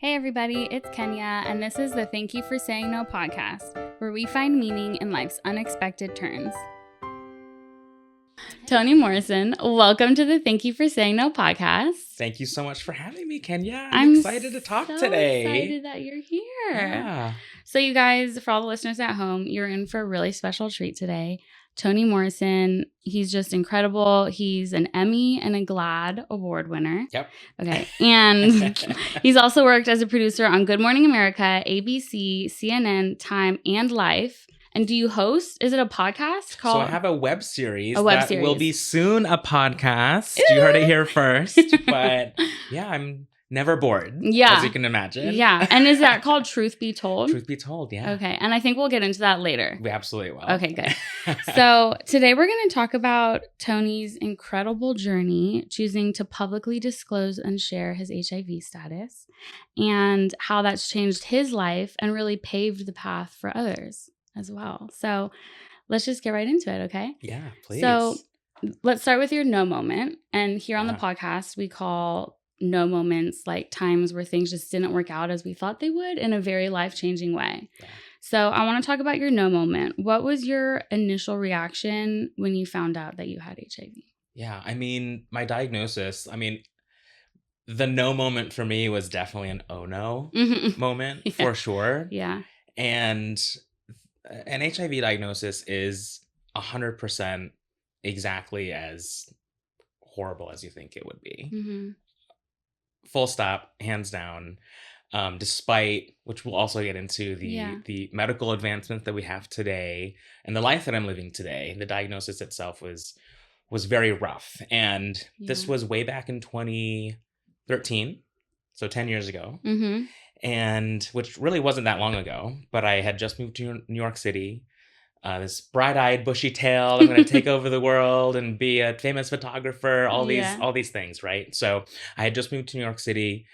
Hey everybody, it's Kenya, and this is the Thank You for Saying No podcast, where we find meaning in life's unexpected turns. Tony Morrison, welcome to the Thank You for Saying No podcast. Thank you so much for having me, Kenya. I'm excited to talk today. I'm excited that you're here. Yeah. So you guys, for all the listeners at home, you're in for a really special treat today. Tony Morrison, he's just incredible. He's an Emmy and a GLAAD Award winner. Yep. Okay. And he's also worked as a producer on Good Morning America, ABC, CNN, Time, and Life. And do you host? Is it a podcast called? So I have a web series that will be soon a podcast. You heard it here first. But yeah, I'm never bored. Yeah. As you can imagine. Yeah. And is that called Truth Be Told? Truth Be Told, yeah. Okay. And I think we'll get into that later. We absolutely will. Okay, good. So today we're going to talk about Tony's incredible journey choosing to publicly disclose and share his HIV status and how that's changed his life and really paved the path for others as well. So let's just get right into it, okay? Yeah, please. So let's start with your no moment. And here on the podcast, we call no moments like times where things just didn't work out as we thought they would in a very life-changing way. Yeah. So I want to talk about your no moment. What was your initial reaction when you found out that you had HIV? Yeah, I mean, my diagnosis, the no moment for me was definitely an oh no moment for sure. Yeah. And an HIV diagnosis is 100% exactly as horrible as you think it would be. Mm-hmm. Full stop, hands down. Despite, which we'll also get into, the medical advancements that we have today and the life that I'm living today, the diagnosis itself was very rough. And this was way back in 2013, so 10 years ago. Mm-hmm. And which really wasn't that long ago, but I had just moved to New York City. This bright-eyed, bushy-tailed, I'm going to take over the world and be a famous photographer, all these things, right? So I had just moved to New York City.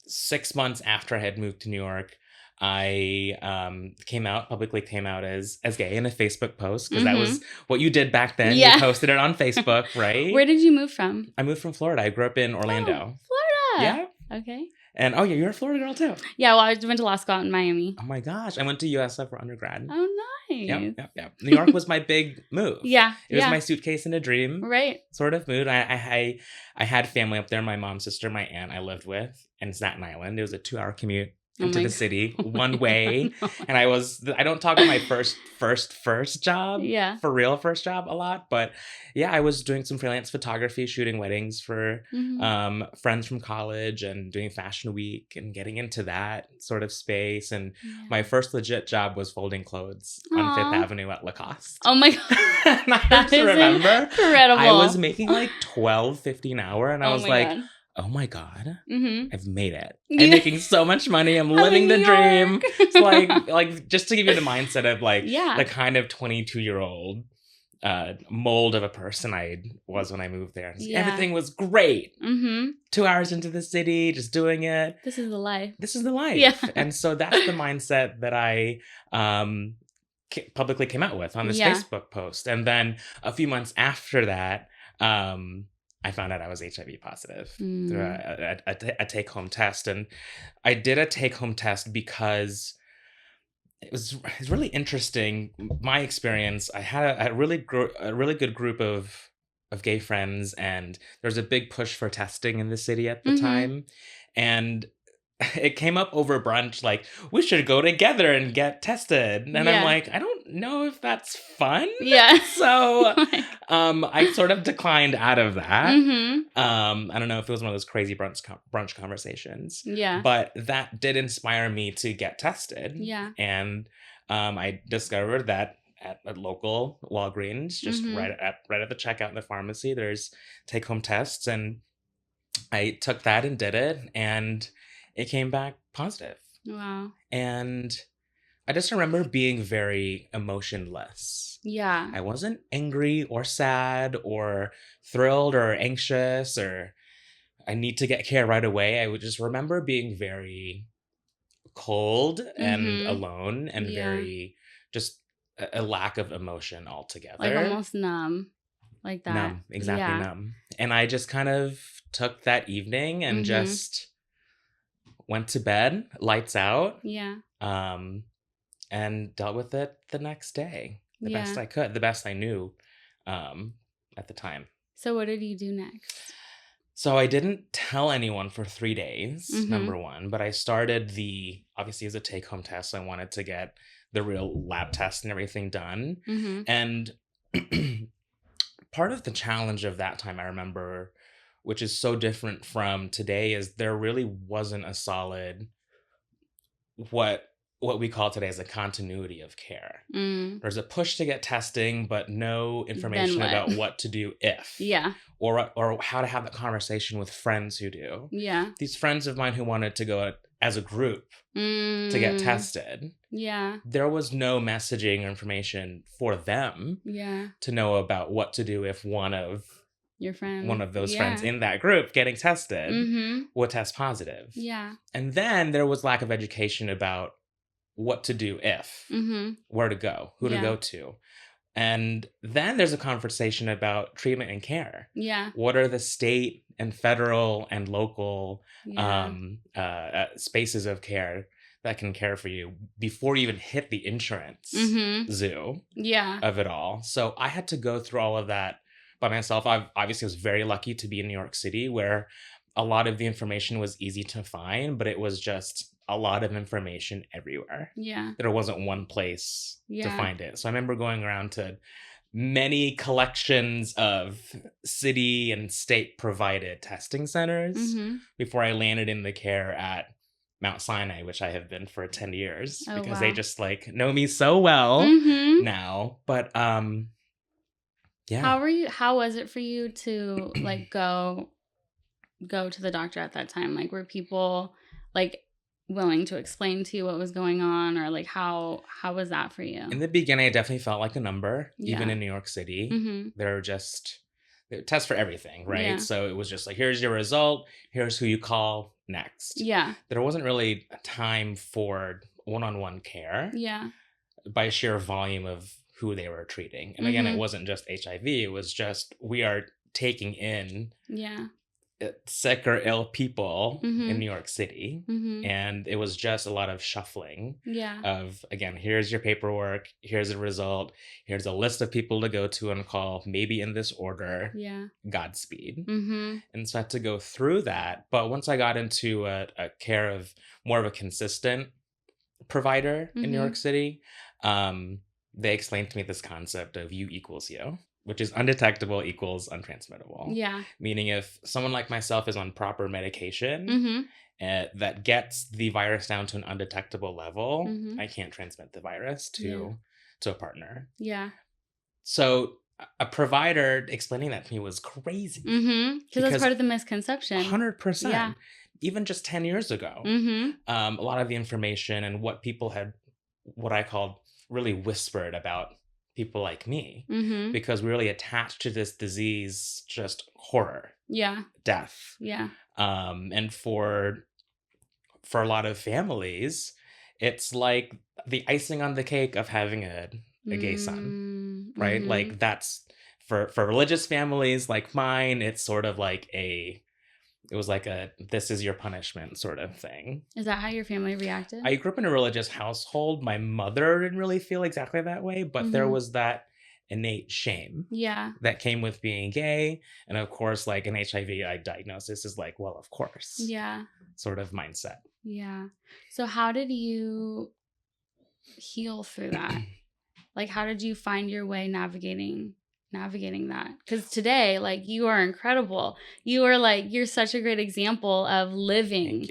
6 months after I had moved to New York, I publicly came out as gay in a Facebook post, because that was what you did back then. Yeah. You posted it on Facebook, right? Where did you move from? I moved from Florida. I grew up in Orlando. Oh, Florida. Yeah. Okay. And you're a Florida girl too. Yeah, well, I went to law school in Miami. Oh my gosh, I went to USF for undergrad. Oh, nice. Yep. New York was my big move. Yeah. It was my suitcase in a dream. Right. Sort of mood. I had family up there. My mom's sister, my aunt I lived with in Staten Island. It was a 2-hour commute into the city one way. And I don't talk about my first job. Yeah. For real first job a lot. But yeah, I was doing some freelance photography, shooting weddings for friends from college and doing fashion week and getting into that sort of space. And my first legit job was folding clothes on Fifth Avenue at Lacoste. Oh my God. And I have to remember, incredible. I was making like $12.50 an hour. And I was like, God. Oh my God, I've made it. Yeah. I'm making so much money. I'm living the dream. It's like just to give you the mindset of the kind of 22-year-old mold of a person I was when I moved there. Everything was great. 2 hours into the city, just doing it. This is the life. Yeah. And so that's the mindset that I publicly came out with on this Facebook post. And then a few months after that, I found out I was HIV positive through a take-home test. And I did a take-home test because it was really interesting. My experience, I had a really good group of gay friends, and there was a big push for testing in the city at the time. And it came up over brunch, like, we should go together and get tested. And I'm like, I don't know if that's fun. Yeah. So I sort of declined out of that. I don't know if it was one of those crazy brunch conversations. Yeah. But that did inspire me to get tested. Yeah. And I discovered that at a local Walgreens, just right at the checkout in the pharmacy, there's take-home tests. And I took that and did it. And it came back positive. Wow. And I just remember being very emotionless. Yeah. I wasn't angry or sad or thrilled or anxious or I need to get care right away. I would just remember being very cold and alone and very just a lack of emotion altogether. Like almost numb. Like that. Numb. Exactly numb. And I just kind of took that evening and just went to bed, lights out. Yeah. And dealt with it the next day. The best I could, the best I knew at the time. So what did you do next? So I didn't tell anyone for 3 days, Mm-hmm. number one, but I started obviously as a take-home test, I wanted to get the real lab test and everything done. Mm-hmm. And part of the challenge of that time, I remember, which is so different from today, is there really wasn't a solid, what we call today as a continuity of care. There's a push to get testing, but no information about what to do if. Yeah. Or how to have that conversation with friends who do. Yeah. These friends of mine who wanted to go as a group to get tested. Yeah. There was no messaging or information for them to know about what to do if one of those friends in that group getting tested would test positive. Yeah. And then there was lack of education about what to do if, where to go, who to go to. And then there's a conversation about treatment and care. Yeah. What are the state and federal and local spaces of care that can care for you before you even hit the insurance zoo of it all? So I had to go through all of that by myself. I obviously was very lucky to be in New York City, where a lot of the information was easy to find, but it was just a lot of information everywhere. Yeah. There wasn't one place to find it. So I remember going around to many collections of city and state provided testing centers before I landed in the care at Mount Sinai, which I have been for 10 years because they just know me so well now. But yeah. How was it for you to go to the doctor at that time? Were people willing to explain to you what was going on, or how was that for you? In the beginning, I definitely felt like a number, even in New York City. They test for everything, right? Yeah. So it was just here's your result, here's who you call next. Yeah. There wasn't really a time for one-on-one care. Yeah. By sheer volume of who they were treating. And again, it wasn't just HIV, it was just we are taking in sick or ill people in New York City. And it was just a lot of shuffling of, again, here's your paperwork, here's the result, here's a list of people to go to and call, maybe in this order. Godspeed. And so I had to go through that. But once I got into a care of more of a consistent provider in New York City, they explained to me this concept of U equals U, which is undetectable equals untransmittable. Yeah. Meaning if someone like myself is on proper medication that gets the virus down to an undetectable level, I can't transmit the virus to a partner. Yeah. So a provider explaining that to me was crazy. Because that's part of the misconception. 100%. Yeah. Even just 10 years ago, a lot of the information and what people had, what I called really whispered about people like me, because we really attached to this disease just horror, death, and for a lot of families, it's like the icing on the cake of having a gay son, right? That's for religious families like mine, it's sort of it was this is your punishment sort of thing. Is that how your family reacted? I grew up in a religious household. My mother didn't really feel exactly that way, but there was that innate shame that came with being gay. And of course, an HIV diagnosis is well, of course. Yeah. Sort of mindset. Yeah. So how did you heal through that? How did you find your way navigating that? Because today, you are incredible. You are you're such a great example of living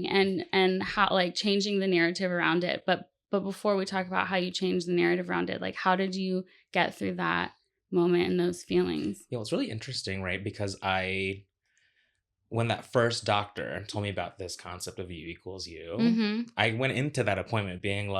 and how changing the narrative around it. But before we talk about how you changed the narrative around it, how did you get through that moment and those feelings? Yeah, it's really interesting, right? Because when that first doctor told me about this concept of U equals U, I went into that appointment being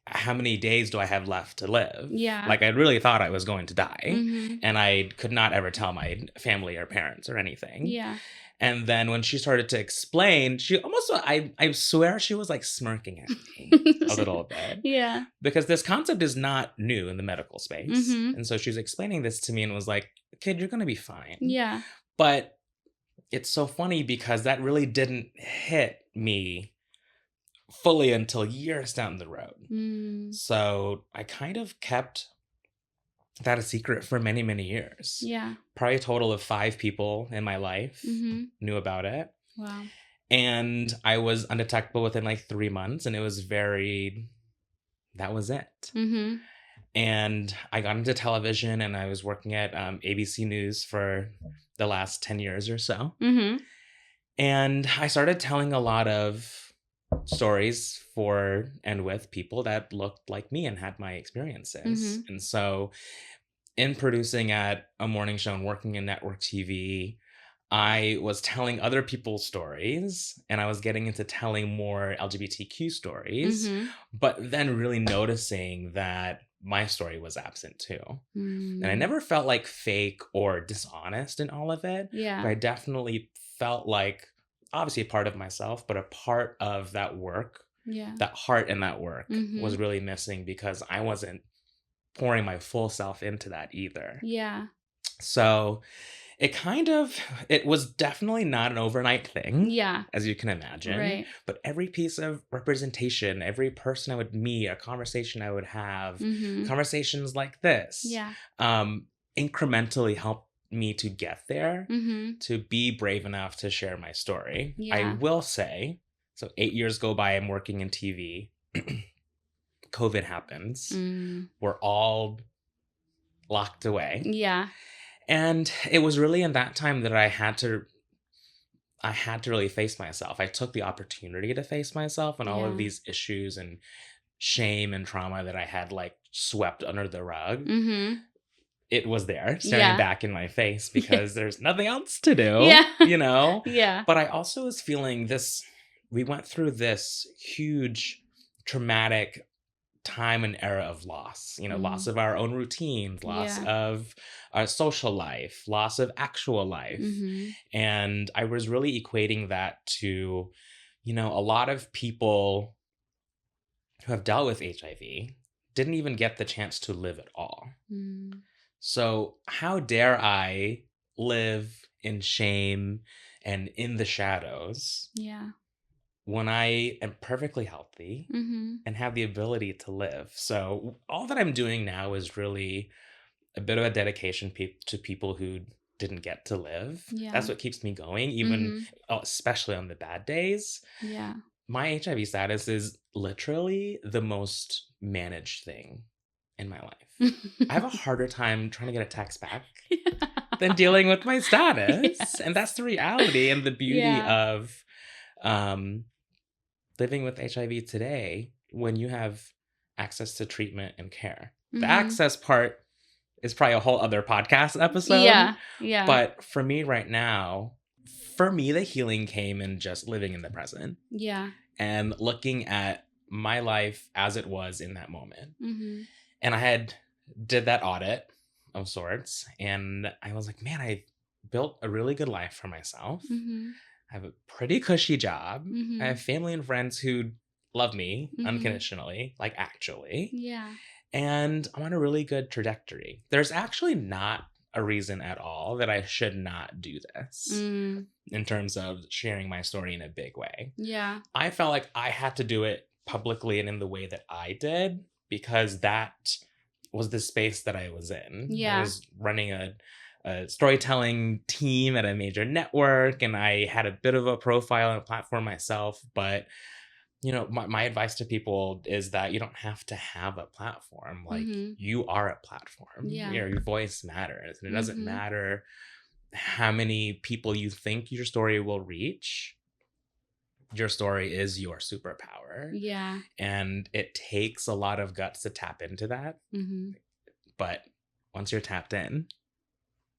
how many days do I have left to live? Yeah. I really thought I was going to die. And I could not ever tell my family or parents or anything. Yeah. And then when she started to explain, she almost, I swear she was smirking at me a little bit. Yeah. Because this concept is not new in the medical space. And so she's explaining this to me and was kid, you're going to be fine. Yeah. But it's so funny because that really didn't hit me fully until years down the road. So I kind of kept that a secret for many, many years. Yeah. Probably a total of 5 people in my life knew about it. Wow. And I was undetectable within like 3 months, and it was that was it. And I got into television, and I was working at ABC News for the last 10 years or so. And I started telling a lot of stories for and with people that looked like me and had my experiences. And so in producing at a morning show and working in network TV, I was telling other people's stories, and I was getting into telling more LGBTQ stories, but then really noticing that my story was absent too. And I never felt like fake or dishonest in all of it. Yeah. But I definitely felt like, obviously a part of myself, but a part of that work, that heart in that work was really missing because I wasn't pouring my full self into that either. Yeah. So it was definitely not an overnight thing. Yeah. As you can imagine. Right. But every piece of representation, every person I would meet, a conversation I would have, conversations like this, incrementally helped me to get there, to be brave enough to share my story. Yeah. I will say, so 8 years go by, I'm working in TV. COVID happens. We're all locked away. Yeah. And it was really in that time that I had to really face myself. I took the opportunity to face myself and all of these issues and shame and trauma that I had like swept under the rug. It was there staring back in my face because there's nothing else to do, you know? Yeah. But I also was feeling we went through this huge traumatic time and era of loss, loss of our own routines, loss of our social life, loss of actual life. And I was really equating that to, a lot of people who have dealt with HIV didn't even get the chance to live at all. So how dare I live in shame and in the shadows? Yeah. When I am perfectly healthy and have the ability to live. So all that I'm doing now is really a bit of a dedication to people who didn't get to live. Yeah. That's what keeps me going, even especially on the bad days. Yeah. My HIV status is literally the most managed thing in my life. I have a harder time trying to get a text back than dealing with my status. Yes. And that's the reality and the beauty of living with HIV today when you have access to treatment and care. The access part is probably a whole other podcast episode. Yeah. Yeah. But for me right now, the healing came in just living in the present. Yeah. And looking at my life as it was in that moment. And I did that audit of sorts. And I was like, man, I built a really good life for myself. I have a pretty cushy job. I have family and friends who love me unconditionally, like actually. Yeah. And I'm on a really good trajectory. There's actually not a reason at all that I should not do this in terms of sharing my story in a big way. Yeah. I felt like I had to do it publicly and in the way that I did because that was the space that I was in. Yeah. I was running a storytelling team at a major network, and I had a bit of a profile and a platform myself. But, my advice to people is that you don't have to have a platform. Like, you are a platform. Yeah. Your voice matters. And it doesn't matter how many people you think your story will reach. Your story is your superpower. Yeah. And it takes a lot of guts to tap into that. But once you're tapped in,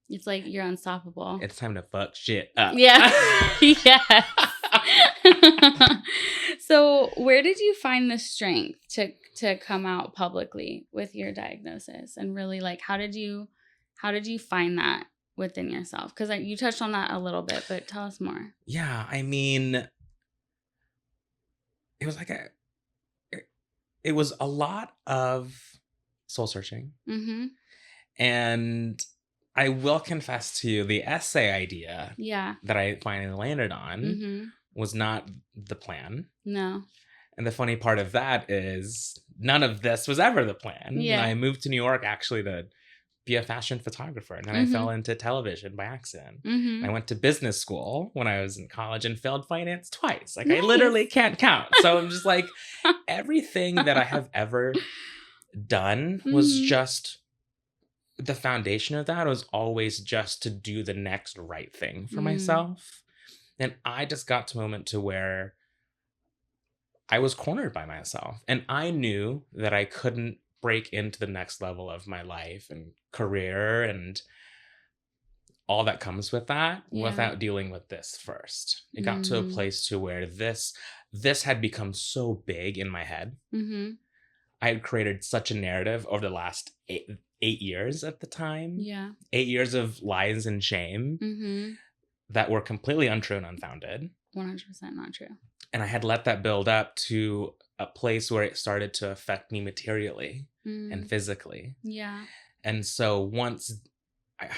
it's like you're unstoppable. It's time to fuck shit up. Yeah. Yes. So where did you find the strength to come out publicly with your diagnosis? And really, like, how did you find that within yourself? Because you touched on that a little bit, but tell us more. Yeah, I mean, it was like it was a lot of soul searching. And I will confess to you, the essay idea that I finally landed on was not the plan. No. And the funny part of that is none of this was ever the plan. Yeah. I moved to New York actually to be a fashion photographer. And then I fell into television by accident. I went to business school when I was in college and failed finance twice. Like, nice. I literally can't count. So I'm just like, everything that I have ever done was just, the foundation of that was always just to do the next right thing for myself. And I just got to a moment to where I was cornered by myself. And I knew that I couldn't break into the next level of my life and career and all that comes with that without dealing with this first. It got to a place to where this had become so big in my head. I had created such a narrative over the last 8 years at the time. 8 years of lies and shame that were completely untrue and unfounded. 100% not true. And I had let that build up to a place where it started to affect me materially and physically. Yeah. And so once, I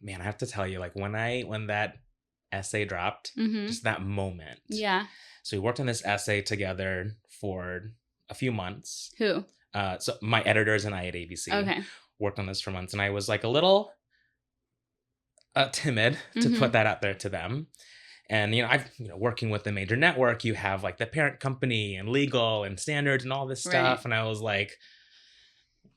have to tell you, like when that essay dropped, just that moment. Yeah. So we worked on this essay together for a few months. Who? So my editors and I at ABC worked on this for months. And I was like a little timid to put that out there to them. And, working with the major network, you have like the parent company and legal and standards and all this stuff. Right. And I was like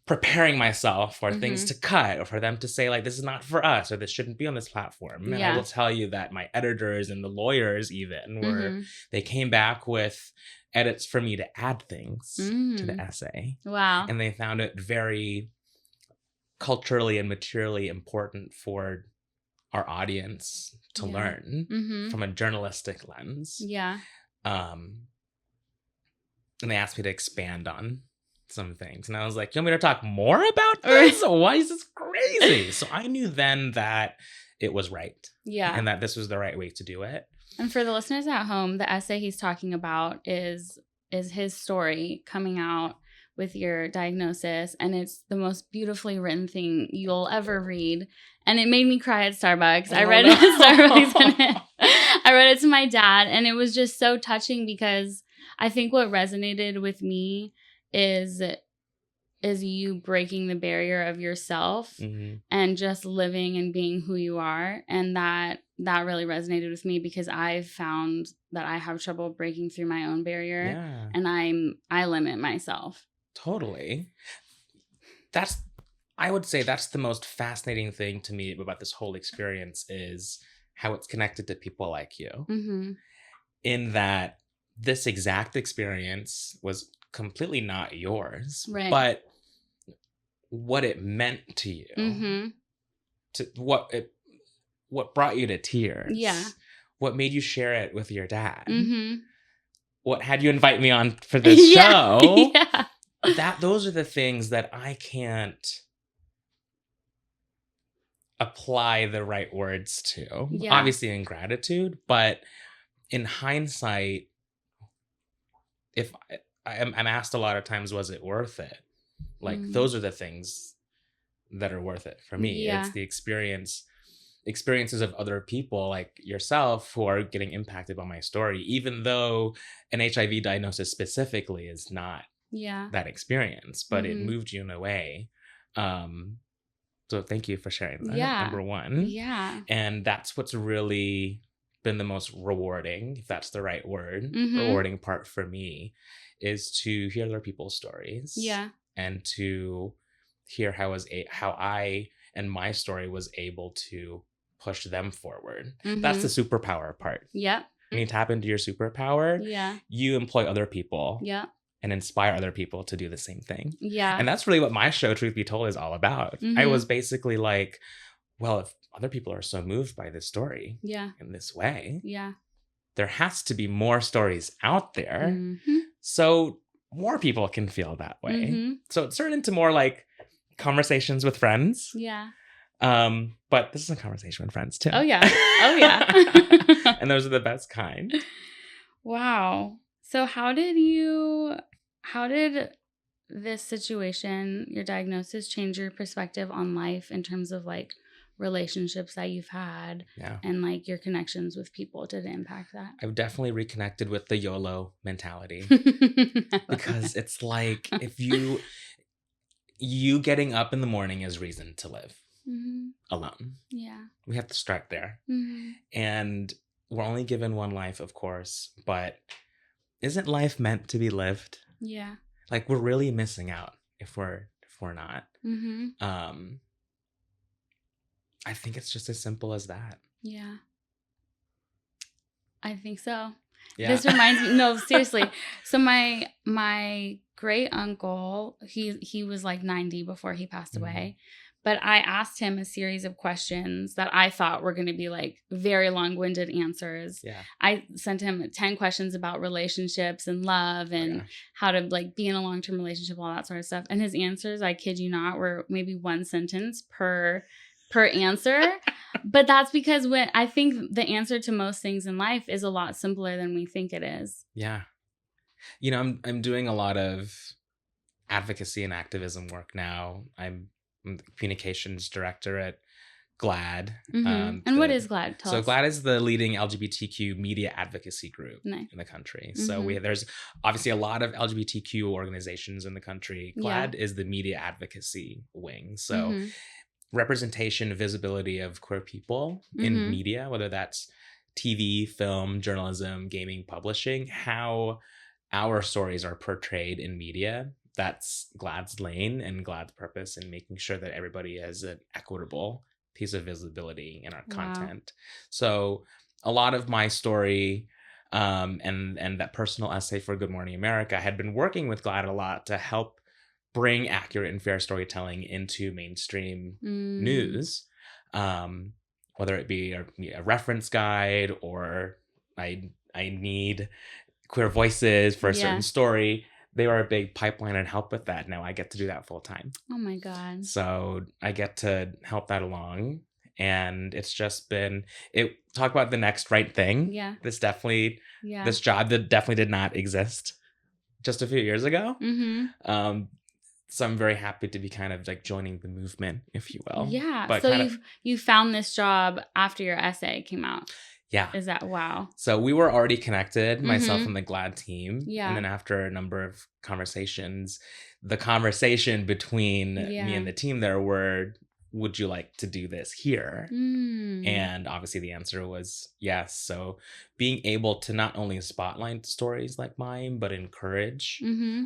preparing myself for things to cut or for them to say like, this is not for us or this shouldn't be on this platform. And I will tell you that my editors and the lawyers even were, they came back with edits for me to add things to the essay. Wow. And they found it very culturally and materially important for our audience to learn from a journalistic lens. Yeah. And they asked me to expand on some things. And I was like, you want me to talk more about this? Why is this crazy? So I knew then that it was right. Yeah. And that this was the right way to do it. And for the listeners at home, the essay he's talking about is his story coming out with your diagnosis, and it's the most beautifully written thing you'll ever read. And it made me cry at Starbucks. I read it at Starbucks, and I read it to my dad, and it was just so touching because I think what resonated with me is you breaking the barrier of yourself and just living and being who you are. And that really resonated with me because I've found that I have trouble breaking through my own barrier, and I limit myself. Totally. I would say that's the most fascinating thing to me about this whole experience is how it's connected to people like you. In that this exact experience was completely not yours, but what it meant to you, to what brought you to tears, what made you share it with your dad, what had you invite me on for this show. Those are the things that I can't apply the right words to. Obviously in gratitude, but in hindsight, if I'm asked a lot of times, was it worth it? Like those are the things that are worth it for me. It's the experiences of other people like yourself who are getting impacted by my story, even though an HIV diagnosis specifically is not that experience, but it moved you in a way. So thank you for sharing that, number one. Yeah. And that's what's really been the most rewarding, if that's the right word, rewarding part for me, is to hear other people's stories. Yeah. And to hear how I and my story was able to push them forward. That's the superpower part. Yep. When you tap into your superpower, you employ other people. Yep. And inspire other people to do the same thing. Yeah. And that's really what my show, Truth Be Told, is all about. I was basically like, well, if other people are so moved by this story in this way, there has to be more stories out there so more people can feel that way. So it turned into more like conversations with friends. Yeah. But this is a conversation with friends too. Oh yeah. Oh yeah. And those are the best kind. Wow. So how did this situation, your diagnosis, change your perspective on life in terms of like relationships that you've had Yeah. and like your connections with people? Did it impact that? I've definitely reconnected with the YOLO mentality because it's like if you getting up in the morning is reason to live alone. Yeah. We have to start there. And we're only given one life, of course, but isn't life meant to be lived? Yeah. Like we're really missing out if we're not. I think it's just as simple as that. Yeah. I think so. Yeah. This reminds me, no, seriously. So my great uncle, he was like 90 before he passed away. But I asked him a series of questions that I thought were going to be like very long-winded answers. Yeah. I sent him 10 questions about relationships and love and how to like be in a long-term relationship, all that sort of stuff. And his answers, I kid you not, were maybe one sentence per answer. But that's because when I think the answer to most things in life is a lot simpler than we think it is. Yeah. You know, I'm doing a lot of advocacy and activism work now. I'm the communications director at GLAAD. And what is GLAAD? Tell us. GLAAD is the leading LGBTQ media advocacy group in the country. So there's obviously a lot of LGBTQ organizations in the country. GLAAD is the media advocacy wing. So representation, visibility of queer people in media, whether that's TV, film, journalism, gaming, publishing, how our stories are portrayed in media. That's GLAAD's lane and GLAAD's purpose in making sure that everybody has an equitable piece of visibility in our content. So a lot of my story and that personal essay for Good Morning America, I had been working with GLAAD a lot to help bring accurate and fair storytelling into mainstream news, whether it be a reference guide or I need queer voices for a certain story. They are a big pipeline and help with that. Now I get to do that full time. Oh my God. So I get to help that along. And it's just been, talk about the next right thing. Yeah. This job that definitely did not exist just a few years ago. So I'm very happy to be kind of like joining the movement, if you will. Yeah. But so you found this job after your essay came out. Yeah. Is that wow? So we were already connected, myself and the GLAAD team. Yeah. And then after a number of conversations, the conversation between me and the team there were, would you like to do this here? And obviously the answer was yes. So being able to not only spotlight stories like mine, but encourage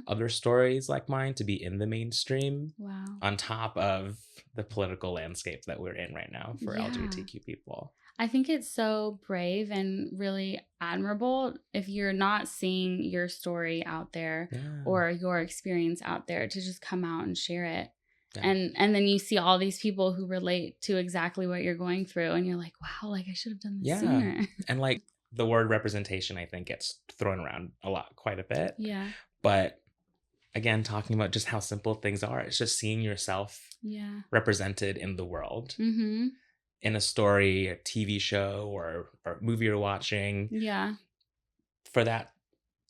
other stories like mine to be in the mainstream on top of the political landscape that we're in right now for LGBTQ people. I think it's so brave and really admirable if you're not seeing your story out there or your experience out there to just come out and share it. Yeah. And then you see all these people who relate to exactly what you're going through and you're like, wow, like I should have done this sooner. And like the word representation, I think gets thrown around quite a bit. Yeah. But again, talking about just how simple things are, it's just seeing yourself represented in the world. In a story, a TV show, or movie you're watching. Yeah. For that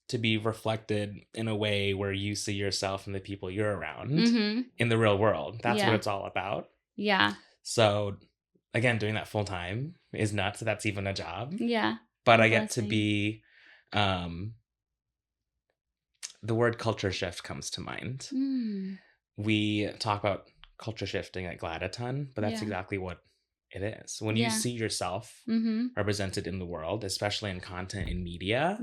to be reflected in a way where you see yourself and the people you're around in the real world. That's what it's all about. Yeah. So, again, doing that full time is nuts. That's even a job. Yeah. But I get to be, the word culture shift comes to mind. We talk about culture shifting at GLAAD a ton, but that's exactly what it is. When you see yourself represented in the world, especially in content and media,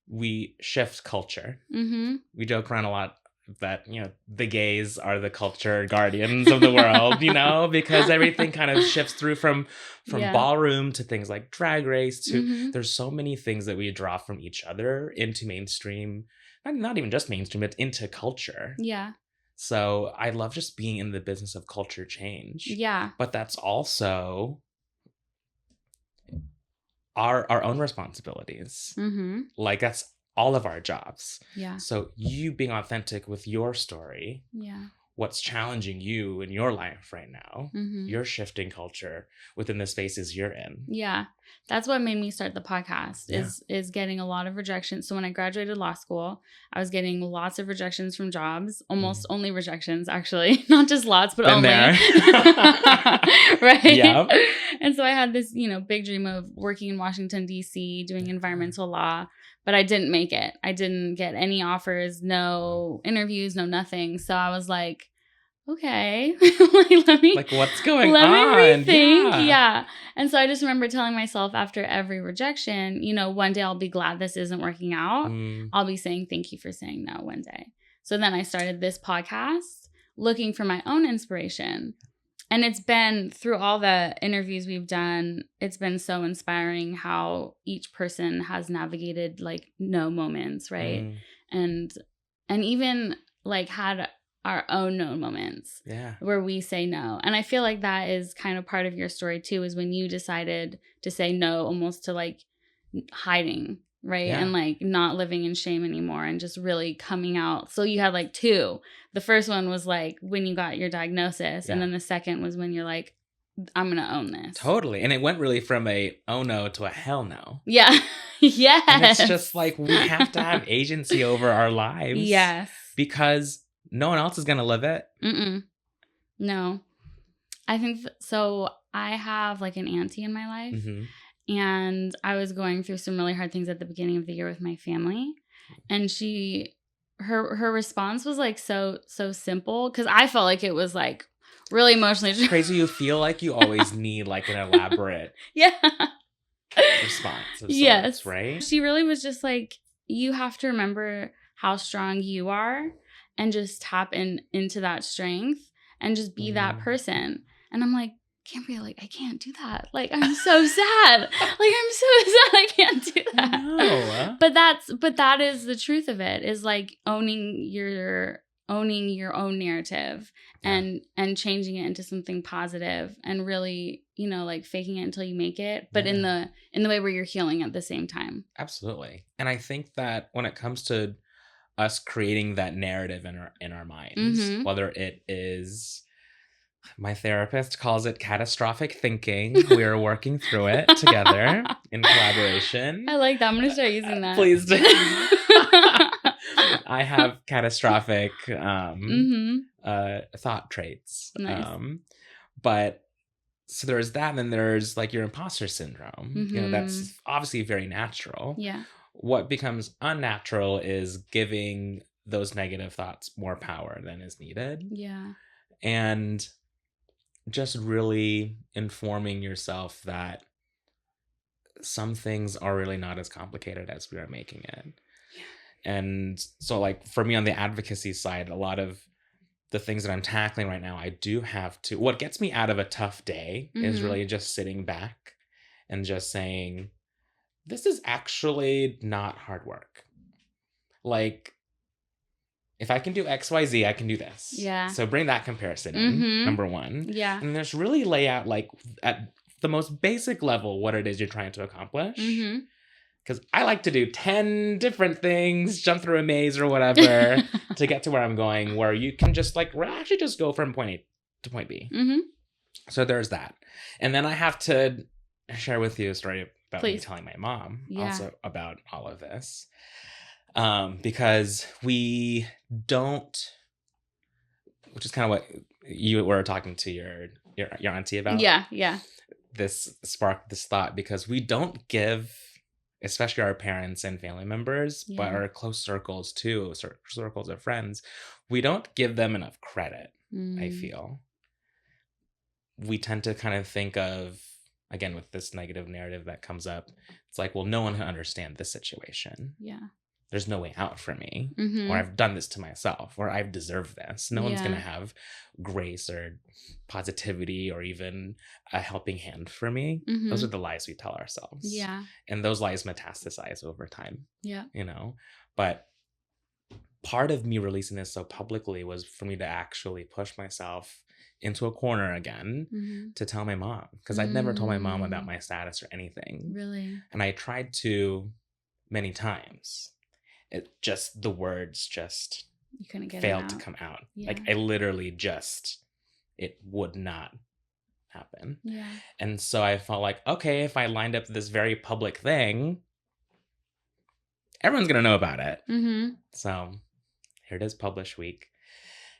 we shift culture. We joke around a lot that, the gays are the culture guardians of the world, because everything kind of shifts through from ballroom to things like Drag Race to there's so many things that we draw from each other into mainstream, not even just mainstream, but into culture. Yeah. So I love just being in the business of culture change. Yeah. But that's also our own responsibilities. Like that's all of our jobs. Yeah. So you being authentic with your story. Yeah. what's challenging you in your life right now. You're shifting culture within the spaces you're in. Yeah. That's what made me start the podcast is getting a lot of rejection. So when I graduated law school, I was getting lots of rejections from jobs, almost only rejections, actually, not just lots, but Been only. there. Right. Yep. And so I had this, big dream of working in Washington, D.C., doing environmental law, but I didn't make it. I didn't get any offers, no interviews, no nothing. So I was like, okay, let me what's going let on? me rethink. Yeah. Yeah. And so I just remember telling myself after every rejection, one day I'll be glad this isn't working out. I'll be saying thank you for saying no one day. So then I started this podcast looking for my own inspiration. And it's been, through all the interviews we've done, it's been so inspiring how each person has navigated no moments, right? And even had our own no moments where we say no. And I feel like that is kind of part of your story too, is when you decided to say no almost to hiding, right? Yeah. And not living in shame anymore and just really coming out. So you had two. The first one was when you got your diagnosis. And then the second was when you're like, I'm going to own this. Totally. And it went really from a oh no to a hell no. Yeah. Yes. And it's just we have to have agency over our lives. Yes. Because no one else is going to live it. No. I think so. I have an auntie in my life. And I was going through some really hard things at the beginning of the year with my family. And her response was so simple, because I felt like it was really emotionally. It's crazy. You feel like you always need an elaborate response of sorts, right? She really was just you have to remember how strong you are and just tap into that strength and just be that person. And I'm like, Cambria, I can't do that. I'm so sad. I'm so sad I can't do that. No. But that is the truth of it, is owning your own narrative and changing it into something positive, and really, faking it until you make it, but in the way where you're healing at the same time. Absolutely. And I think that when it comes to us creating that narrative in our minds, whether it is, my therapist calls it catastrophic thinking. We're working through it together in collaboration. I like that. I'm going to start using that. Please do. I have catastrophic thought traits. Nice. But so there's that, and then there's your imposter syndrome. That's obviously very natural. Yeah. What becomes unnatural is giving those negative thoughts more power than is needed. Yeah. And just really informing yourself that some things are really not as complicated as we are making it. Yeah. And so for me on the advocacy side, a lot of the things that I'm tackling right now, I do have to, what gets me out of a tough day is really just sitting back and just saying, this is actually not hard work. If I can do X, Y, Z, I can do this. Yeah. So bring that comparison in, number one. Yeah. And just really lay out, at the most basic level, what it is you're trying to accomplish. Because I like to do 10 different things, jump through a maze or whatever to get to where I'm going, where you can just actually just go from point A to point B. So there's that. And then I have to share with you a story about me telling my mom also about all of this. Because we don't, which is kind of what you were talking to your auntie about. Yeah. This sparked this thought, because we don't give, especially our parents and family members, but our close circles too, circles of friends, we don't give them enough credit, I feel. We tend to kind of think of, again, with this negative narrative that comes up, it's well, no one can understand this situation. Yeah. There's no way out for me, or I've done this to myself, or I've deserved this. No one's going to have grace or positivity or even a helping hand for me. Those are the lies we tell ourselves. Yeah. And those lies metastasize over time. Yeah. But part of me releasing this so publicly was for me to actually push myself into a corner again to tell my mom, because I'd never told my mom about my status or anything. Really? And I tried to many times. The words just You couldn't get failed it to out. come out. Yeah. Like I literally just, it would not happen. Yeah. And so I felt like, okay, if I lined up this very public thing, everyone's going to know about it. Mm-hmm. So here it is, publish week.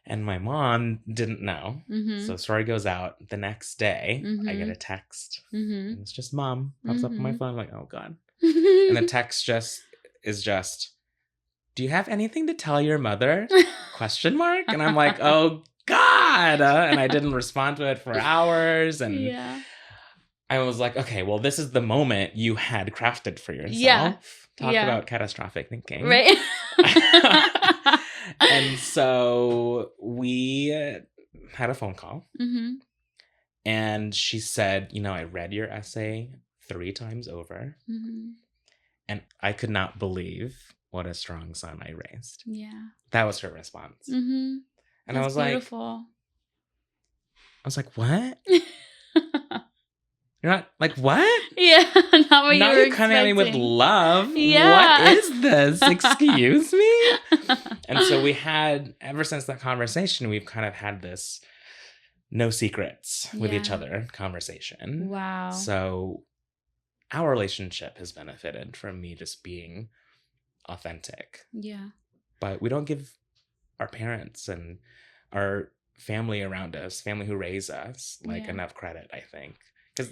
And my mom didn't know. Mm-hmm. So story goes out. The next day, Mm-hmm. I get a text. Mm-hmm. And it's just mom. Pops up on my Mm-hmm. phone. I'm like, oh God. And the text is just, do you have anything to tell your mother? Question mark. And I'm like, oh God. And I didn't respond to it for hours. And yeah. I was like, okay, well, this is the moment you had crafted for yourself. Yeah. Talk Yeah. about catastrophic thinking. Right. And so we had a phone call. Mm-hmm. And she said, you know, I read your essay 3 times over. Mm-hmm. And I could not believe what a strong son I raised. Yeah. That was her response. Mm-hmm. And I was beautiful. like, what? You're not like, what? Yeah, not what now you were you're coming at me with expecting. love. Yeah. What is this? Excuse me? And so we had, ever since that conversation, we've kind of had this no secrets with each Yeah. other conversation. Wow. So our relationship has benefited from me just being authentic. Yeah. But we don't give our parents and our family around us, family who raise us, like Yeah. enough credit, I think. Because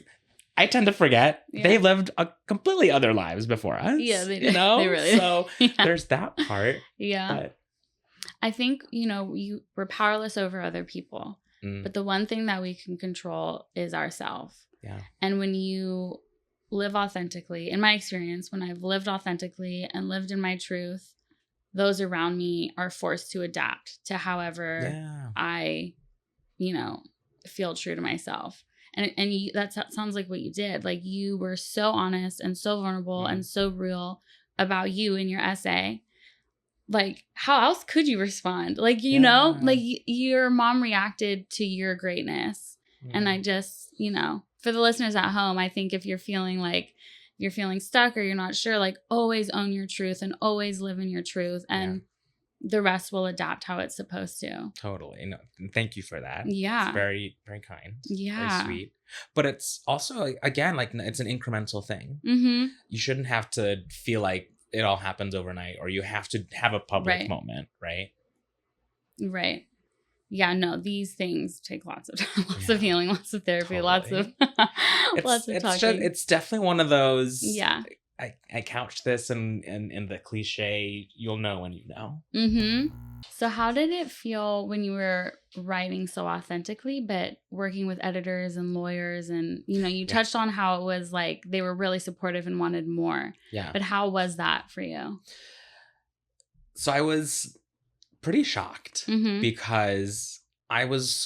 I tend to forget Yeah. they lived a completely other lives before us. Yeah, they you did. know? They really So yeah. there's that part. Yeah. But I think, you know, we're powerless over other people. But the one thing that we can control is ourselves. Yeah. And when you live authentically, in my experience, when I've lived authentically and lived in my truth, those around me are forced to adapt to however I, you know, feel true to myself. And that sounds like what you did. Like you were so honest and so vulnerable and so real about you in your essay. Like, how else could you respond? Like, you know, like your mom reacted to your greatness. And I just, you know, for the listeners at home, I think if you're feeling like you're feeling stuck or you're not sure, like always own your truth and always live in your truth. And the rest will adapt how it's supposed to. Totally. No, thank you for that. Yeah. It's very, very kind. Yeah. Very sweet. But it's also, again, like it's an incremental thing. Mm-hmm. You shouldn't have to feel like it all happens overnight or you have to have a public moment, right? Right. Yeah, no, these things take lots of time, lots of healing, lots of therapy, lots of talking. It's definitely one of those. Yeah. I couch this in the cliche, you'll know when you know. Mm-hmm. So how did it feel when you were writing so authentically, but working with editors and lawyers? And, you know, you touched on how it was like they were really supportive and wanted more. Yeah. But how was that for you? So I was pretty shocked because I was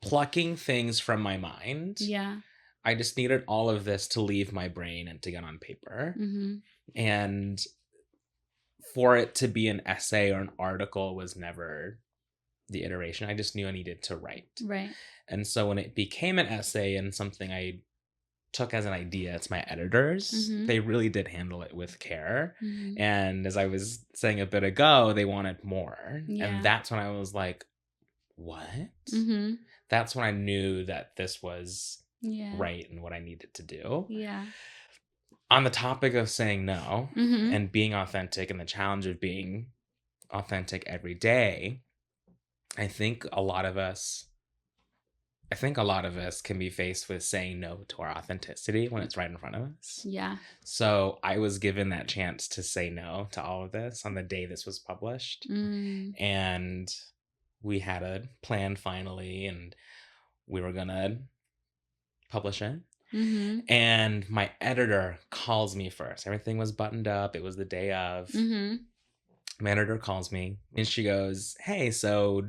plucking things from my mind. Yeah. I just needed all of this to leave my brain and to get on paper. Mm-hmm. And for it to be an essay or an article was never the iteration. I just knew I needed to write. Right. And so when it became an essay and something I took as an idea to my editors, they really did handle it with care. Mm-hmm. And as I was saying a bit ago, they wanted more. Yeah. And that's when I was like, what? Mm-hmm. That's when I knew that this was right and what I needed to do. Yeah. On the topic of saying no and being authentic and the challenge of being authentic every day, I think a lot of us can be faced with saying no to our authenticity when it's right in front of us. Yeah. So I was given that chance to say no to all of this on the day this was published. And we had a plan finally, and we were going to publish it. Mm-hmm. And my editor calls me first. Everything was buttoned up. It was the day of. Mm-hmm. My editor calls me and she goes, hey, so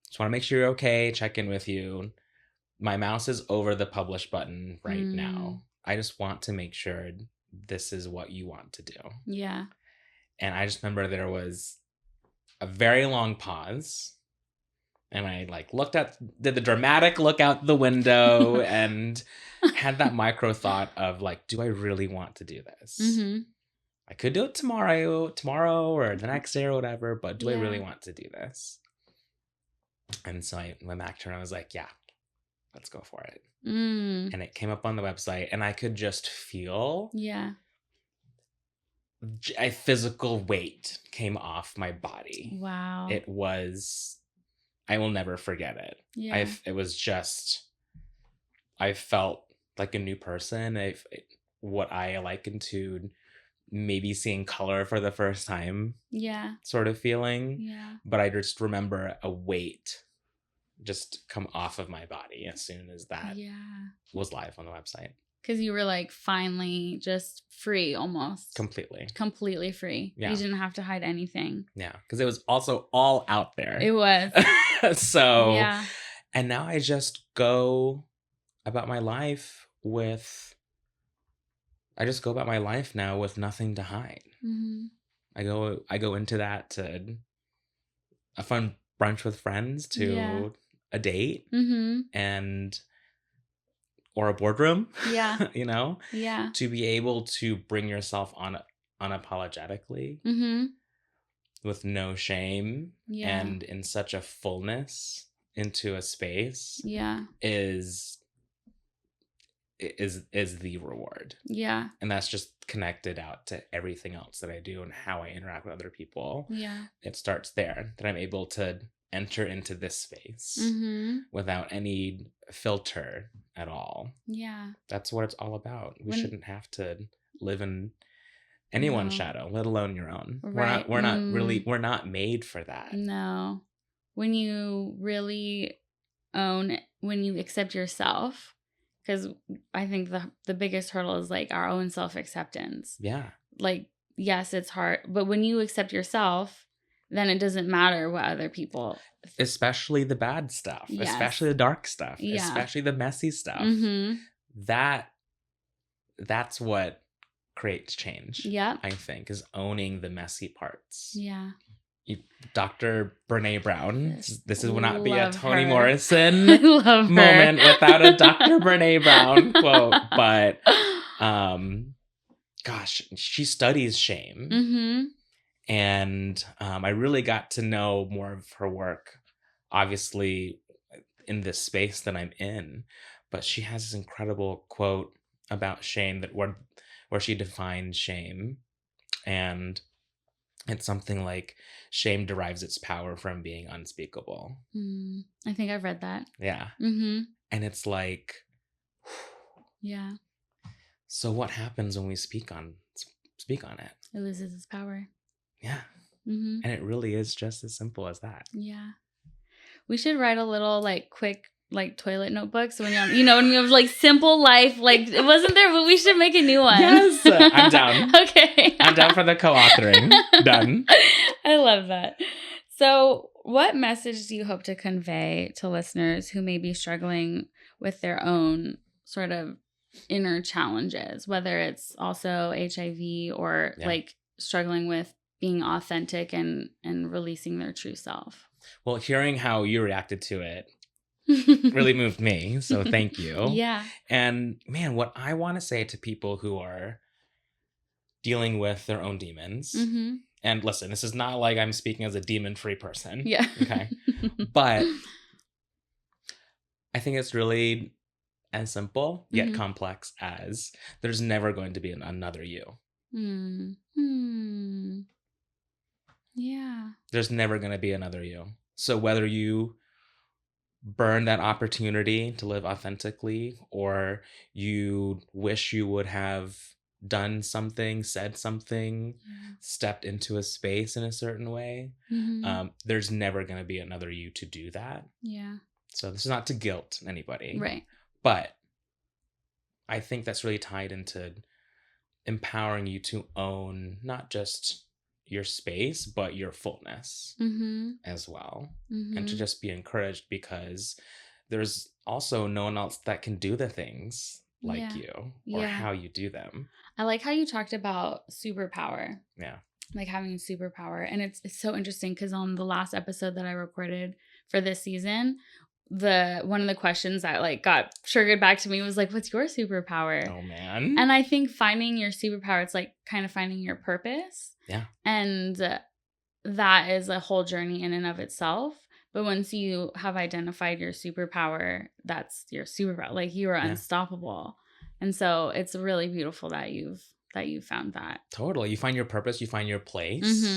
just want to make sure you're okay. Check in with you. My mouse is over the publish button right now. I just want to make sure this is what you want to do. Yeah. And I just remember there was a very long pause. And I did the dramatic look out the window and had that micro thought of like, do I really want to do this? Mm-hmm. I could do it tomorrow or the next day or whatever, but do I really want to do this? And so I went back to her and I was like, yeah, let's go for it. And it came up on the website and I could just feel a physical weight came off my body. Wow. It was, I will never forget it. Yeah. It was just, I felt like a new person. What I likened to maybe seeing color for the first time. Yeah. Sort of feeling. Yeah. But I just remember a weight just come off of my body as soon as that was live on the website. Because you were like finally just free almost. Completely free. Yeah. You didn't have to hide anything. Yeah. Because it was also all out there. It was. So, and now I just go about my life now with nothing to hide. Mm-hmm. I go into that to a fun brunch with friends, to a date, and or a boardroom. Yeah. You know? Yeah. To be able to bring yourself on unapologetically, with no shame, and in such a fullness into a space, is the reward. Yeah. And that's just connected out to everything else that I do and how I interact with other people. Yeah. It starts there, that I'm able to enter into this space without any filter at all. Yeah. That's what it's all about. We shouldn't have to live in anyone's shadow, let alone your own. Right. We're not made for that. No. When you really when you accept yourself, because I think the biggest hurdle is like our own self-acceptance. Yeah. Like, yes, it's hard, but when you accept yourself, then it doesn't matter what other people... Especially the bad stuff. Yes. Especially the dark stuff. Yeah. Especially the messy stuff. That's what creates change. Yeah. I think, is owning the messy parts. Yeah. Dr. Brene Brown. This will not be a Tony Morrison moment without a Dr. Brene Brown quote, but gosh, she studies shame. And I really got to know more of her work, obviously, in this space that I'm in. But she has this incredible quote about shame that where she defines shame. And it's something like, shame derives its power from being unspeakable. I think I've read that. Yeah. And it's like, yeah. So what happens when we speak on it? It loses its power. Yeah. And it really is just as simple as that. Yeah. We should write a little like quick like toilet notebooks when you're, when you have like simple life, like it wasn't there, but we should make a new one. Yes, I'm down. Okay. I'm down for the co-authoring. Done. I love that. So what message do you hope to convey to listeners who may be struggling with their own sort of inner challenges, whether it's also HIV or like struggling with being authentic and releasing their true self? Well, hearing how you reacted to it really moved me. So thank you. Yeah. And man, what I want to say to people who are dealing with their own demons, and listen, this is not like I'm speaking as a demon-free person. Yeah. Okay. But I think it's really as simple yet complex as there's never going to be another you. Yeah. There's never going to be another you. So whether you burn that opportunity to live authentically, or you wish you would have done something, said something, stepped into a space in a certain way, there's never going to be another you to do that. Yeah. So this is not to guilt anybody. Right. But I think that's really tied into empowering you to own not just your space, but your fullness as well. And to just be encouraged, because there's also no one else that can do the things like you or how you do them. I like how you talked about superpower. Yeah. Like having a superpower. And it's so interesting because on the last episode that I recorded for this season, one of the questions that like got triggered back to me was like, what's your superpower? Oh, man. And I think finding your superpower, it's like kind of finding your purpose. Yeah. And that is a whole journey in and of itself. But once you have identified your superpower, that's your superpower. Like you are unstoppable. And so it's really beautiful that you've found that. Totally. You find your purpose, you find your place,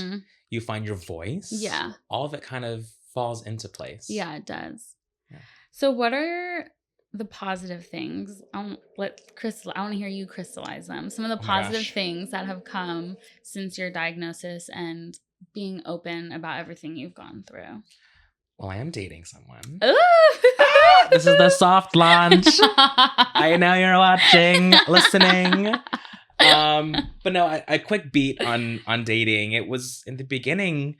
you find your voice. Yeah. All of it kind of falls into place. Yeah, it does. Yeah. So what are the positive things? I want to hear you crystallize them. Some of the positive things that have come since your diagnosis and being open about everything you've gone through. Well, I am dating someone. Ooh. This is the soft launch. I know you're watching, listening. But no, a quick beat on dating. It was in the beginning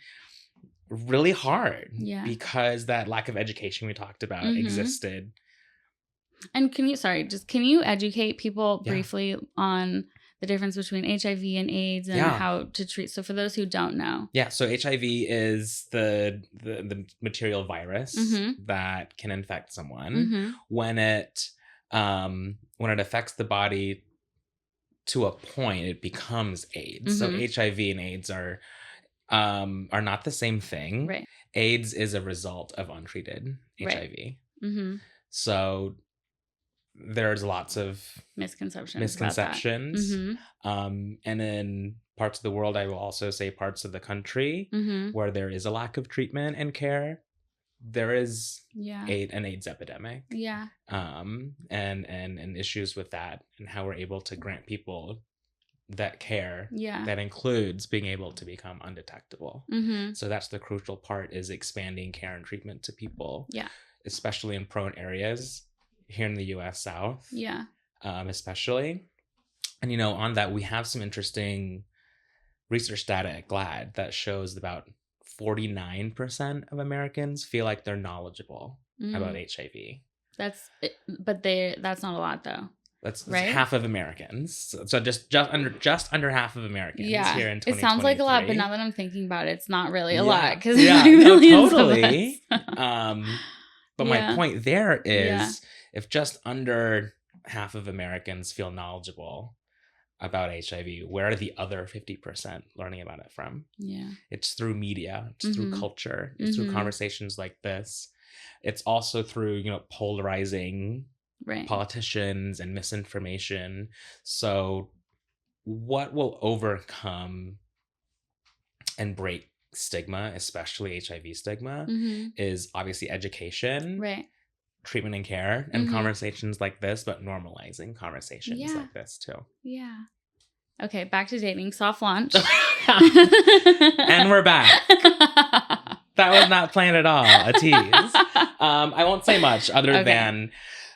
really hard because that lack of education we talked about existed. And can you educate people briefly on the difference between HIV and AIDS and how to treat? So for those who don't know. Yeah. So HIV is the material virus that can infect someone when it affects the body to a point, it becomes AIDS. So HIV and AIDS are not the same thing. Right. AIDS is a result of untreated HIV. So there's lots of misconceptions. And in parts of the world, I will also say parts of the country where there is a lack of treatment and care, there is an AIDS epidemic. Yeah. And issues with that and how we're able to grant people that care that includes being able to become undetectable. So that's the crucial part, is expanding care and treatment to people. Yeah. Especially in prone areas here in the US South. Yeah. Especially. And, on that, we have some interesting research data at GLAAD that shows about 49% of Americans feel like they're knowledgeable about HIV. That's not a lot, though. That's right? Half of Americans. So just under half of Americans here in 2023. It sounds like a lot, but now that I'm thinking about it, it's not really a lot, because totally. But my point there is, if just under half of Americans feel knowledgeable about HIV, where are the other 50% learning about it from? Yeah. It's through media, it's through culture, it's through conversations like this. It's also through, polarizing politicians and misinformation. So what will overcome and break stigma, especially HIV stigma, is obviously education, treatment and care, and conversations like this, but normalizing conversations like this too. Yeah. Okay, back to dating. Soft launch. And we're back. That was not planned at all. A tease. I won't say much other than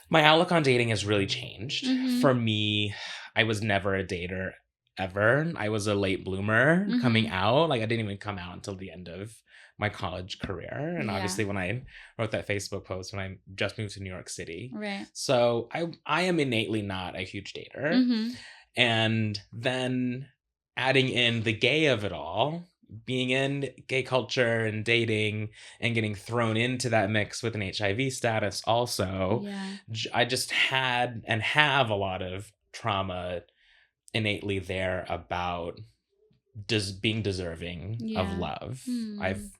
my outlook on dating has really changed. For me, I was never a dater ever. I was a late bloomer coming out. Like, I didn't even come out until the end of my college career. And obviously when I wrote that Facebook post when I just moved to New York City. Right. So I am innately not a huge dater. And then adding in the gay of it all, being in gay culture and dating and getting thrown into that mix with an HIV status also, I just had and have a lot of trauma innately there about being deserving of love.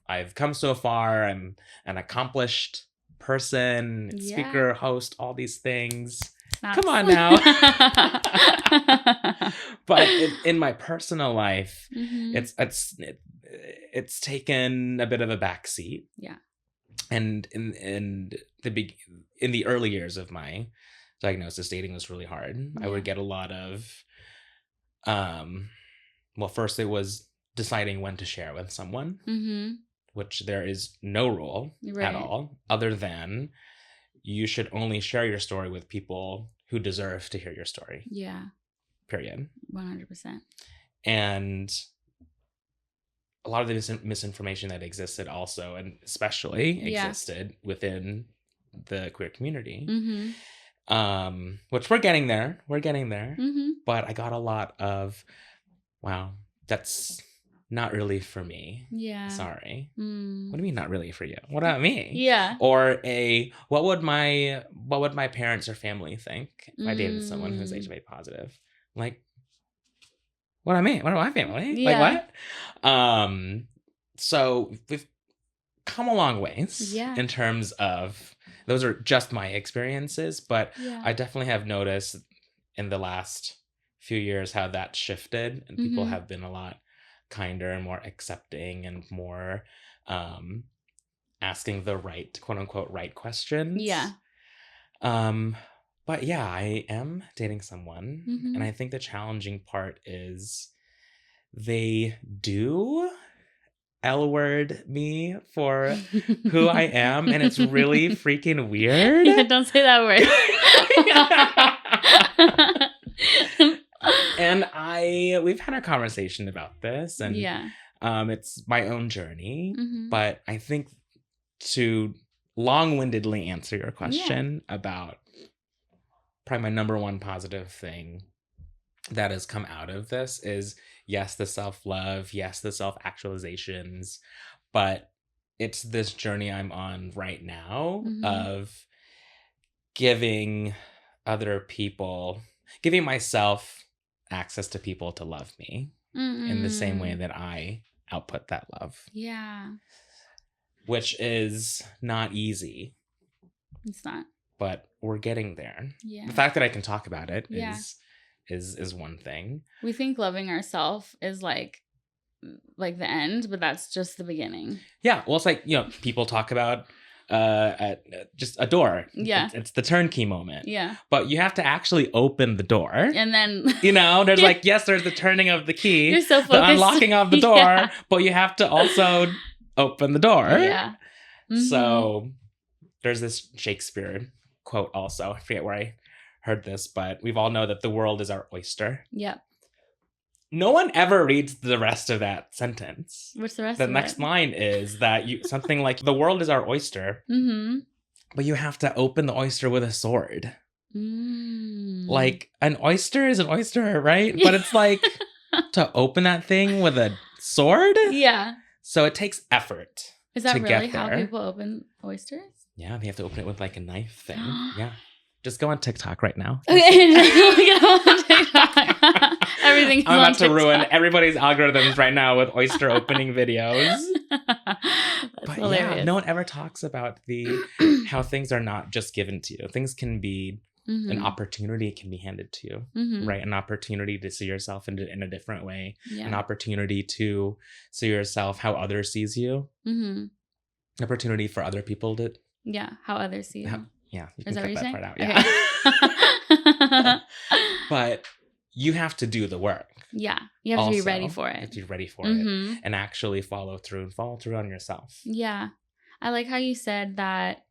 I've come so far. I'm an accomplished person, speaker, host, all these things. Come on now. But in my personal life, it's taken a bit of a backseat. Yeah. And in the early years of my diagnosis, dating was really hard. I would get a lot of first it was deciding when to share with someone, which there is no rule at all, other than you should only share your story with people who deserve to hear your story. Yeah. Period. 100%. And a lot of the misinformation that existed also, and especially existed within the queer community, which we're getting there. But I got a lot of, wow, that's not really for me. Yeah. Sorry. What do you mean not really for you? What about me? Yeah. Or what would my parents or family think if I dated someone who's HIV positive? Like, what do I mean? What about my family? Yeah. Like what? So we've come a long ways in terms of, those are just my experiences, but I definitely have noticed in the last few years how that shifted, and people have been a lot kinder and more accepting and more asking the right, quote unquote, right questions. Yeah. But yeah, I am dating someone, and I think the challenging part is they do L-word me for who I am, and it's really freaking weird. Yeah, don't say that word. And we've had a conversation about this, and it's my own journey, but I think to long-windedly answer your question about probably my number one positive thing that has come out of this is, yes, the self-love, yes, the self-actualizations, but it's this journey I'm on right now of giving myself access to people to love me in the same way that I output that love. Yeah. Which is not easy. It's not. But we're getting there. Yeah. The fact that I can talk about it is one thing. We think loving ourselves is like the end, but that's just the beginning. Yeah. Well, it's like, people talk about just a door. Yeah. It's the turnkey moment. Yeah. But you have to actually open the door. And then there's like, yes, there's the turning of the key. You're so focused. The unlocking of the door, but you have to also open the door. Yeah. So there's this Shakespeare quote also. I forget where I heard this, but we've all know that the world is our oyster. Yep. No one ever reads the rest of that sentence. What's the rest of it? The next line is that something like, the world is our oyster, but you have to open the oyster with a sword. Like, an oyster is an oyster, right? But it's like, to open that thing with a sword? Yeah. So it takes effort. Is that really how people open oysters? Yeah, they have to open it with like a knife thing. Yeah. Just go on TikTok right now. Okay, look on TikTok. Everything's I'm about to TikTok. ruin everybody's algorithms right now with oyster opening videos. That's hilarious. Yeah, no one ever talks about how things are not just given to you. Things can be an opportunity can be handed to you, right? An opportunity to see yourself in a different way. Yeah. An opportunity to see yourself how others sees you. Opportunity for other people to... Yeah, how others see you. Yeah, you can cut that saying? part out. Yeah. Okay. But you have to do the work. Yeah, you have to be ready for it. You have to be ready for it and actually follow through on yourself. Yeah. I like how you said that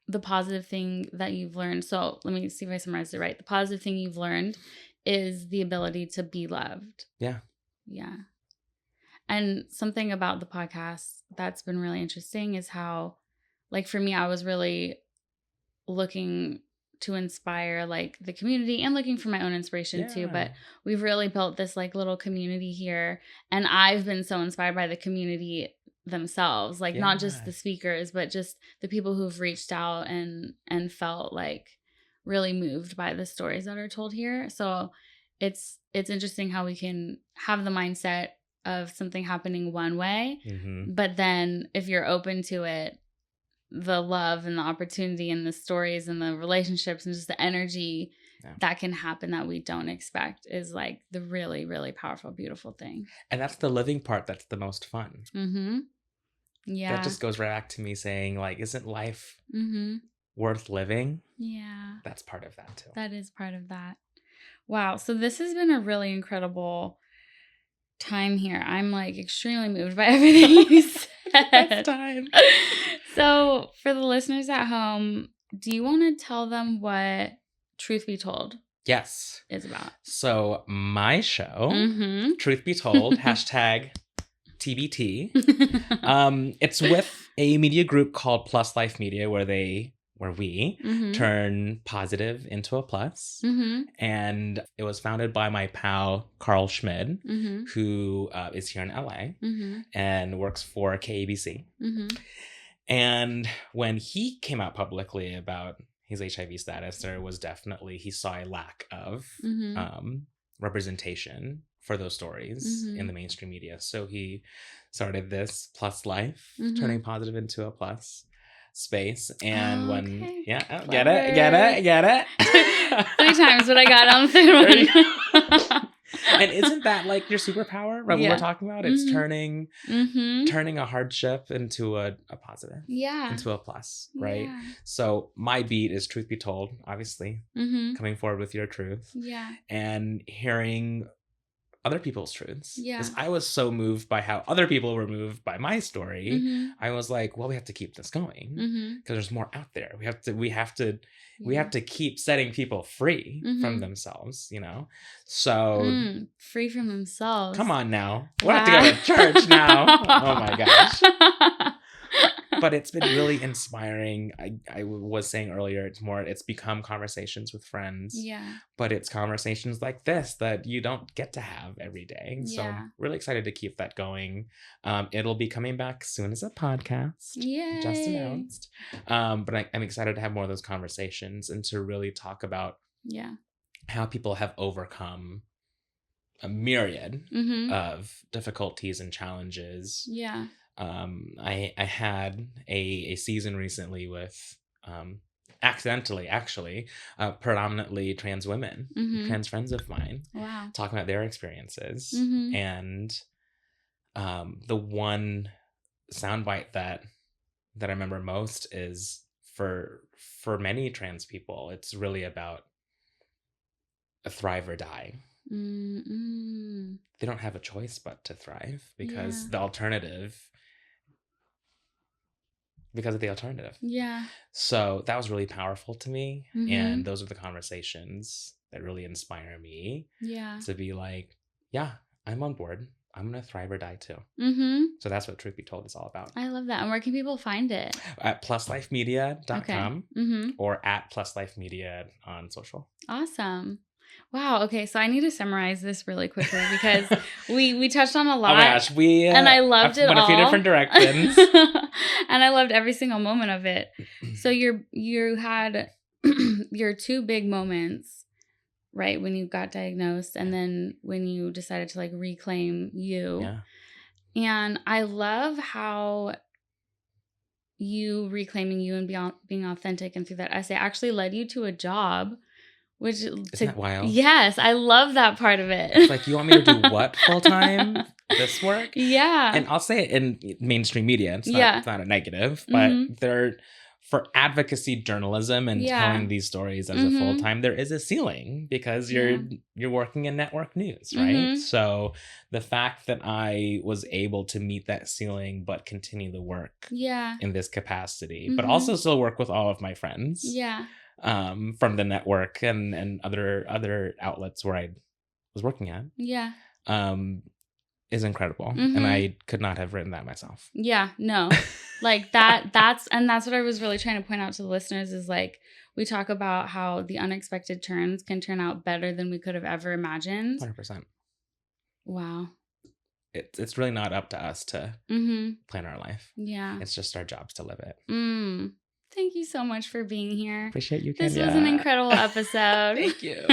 the positive thing that you've learned. So let me see if I summarized it right. The positive thing you've learned is the ability to be loved. Yeah. Yeah. And something about the podcast that's been really interesting is how, like, for me, I was really looking to inspire like the community and looking for my own inspiration too. But we've really built this like little community here. And I've been so inspired by the community themselves, like not just the speakers, but just the people who've reached out and felt like really moved by the stories that are told here. So it's interesting how we can have the mindset of something happening one way, but then if you're open to it, the love and the opportunity and the stories and the relationships and just the energy that can happen that we don't expect is like the really, really powerful, beautiful thing. And that's the living part that's the most fun. Yeah. That just goes right back to me saying, like, isn't life worth living? Yeah. That's part of that too. That is part of that. Wow. So this has been a really incredible time here. I'm like extremely moved by everything you said. Best time. So for the listeners at home, do you want to tell them what Truth Be Told is about? So my show, Truth Be Told, hashtag TBT. It's with a media group called Plus Life Media, where turn positive into a plus. Mm-hmm. And it was founded by my pal, Carl Schmid, Mm-hmm. who is here in LA Mm-hmm. and works for KABC. Mm-hmm. And when he came out publicly about his HIV status, he saw a lack of representation for those stories in the mainstream media. So he started this Plus Life, turning positive into a plus space. And get it 3 times what I got on the third one. And isn't that like your superpower, right? What we're talking about? It's turning a hardship into a positive, into a plus, right? Yeah. So my beat is truth be told, obviously, coming forward with your truth, and hearing other people's truths. Because I was so moved by how other people were moved by my story. I was like, well, we have to keep this going because there's more out there. We have to keep setting people free from themselves, you know? So free from themselves. Come on now. We'll have to go to church now. Oh my gosh. But it's been really inspiring. I was saying earlier, it's become conversations with friends. Yeah. But it's conversations like this that you don't get to have every day. So I'm really excited to keep that going. It'll be coming back soon as a podcast. Yay. Just announced. But I'm excited to have more of those conversations and to really talk about how people have overcome a myriad of difficulties and challenges. Yeah. I had a season recently with accidentally actually predominantly trans women, trans friends of mine, talking about their experiences. And the one soundbite that I remember most is for many trans people, it's really about a thrive or die. They don't have a choice but to thrive because the alternative. Yeah. So that was really powerful to me. And those are the conversations that really inspire me. Yeah. To be like, yeah, I'm on board. I'm going to thrive or die too. So that's what Truth Be Told is all about. I love that. And where can people find it? At pluslifemedia.com or at pluslifemedia on social. Awesome. Wow. Okay. So I need to summarize this really quickly because we touched on a lot. Oh my gosh. And I loved it all. Went a few different directions. And I loved every single moment of it. So you had your 2 big moments, right? When you got diagnosed and then when you decided to like reclaim you. Yeah. And I love how you reclaiming you and being authentic and through that essay actually led you to a job. Isn't that wild? Yes, I love that part of it. It's like, you want me to do what full time? This work? Yeah. And I'll say it in mainstream media. It's not a negative, but for advocacy journalism and telling these stories as a full time, there is a ceiling because you're working in network news, right? So the fact that I was able to meet that ceiling but continue the work in this capacity, but also still work with all of my friends. Yeah. From the network and other outlets where I was working at. Yeah. Is incredible. And I could not have written that myself. Yeah, no. Like that's what I was really trying to point out to the listeners is like, we talk about how the unexpected turns can turn out better than we could have ever imagined. 100%. Wow. It's really not up to us to plan our life. Yeah. It's just our jobs to live it. Thank you so much for being here. Appreciate you, Kenya. This was an incredible episode. Thank you.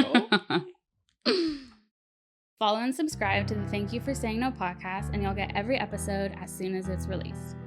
Follow and subscribe to the Thank You for Saying No podcast, and you'll get every episode as soon as it's released.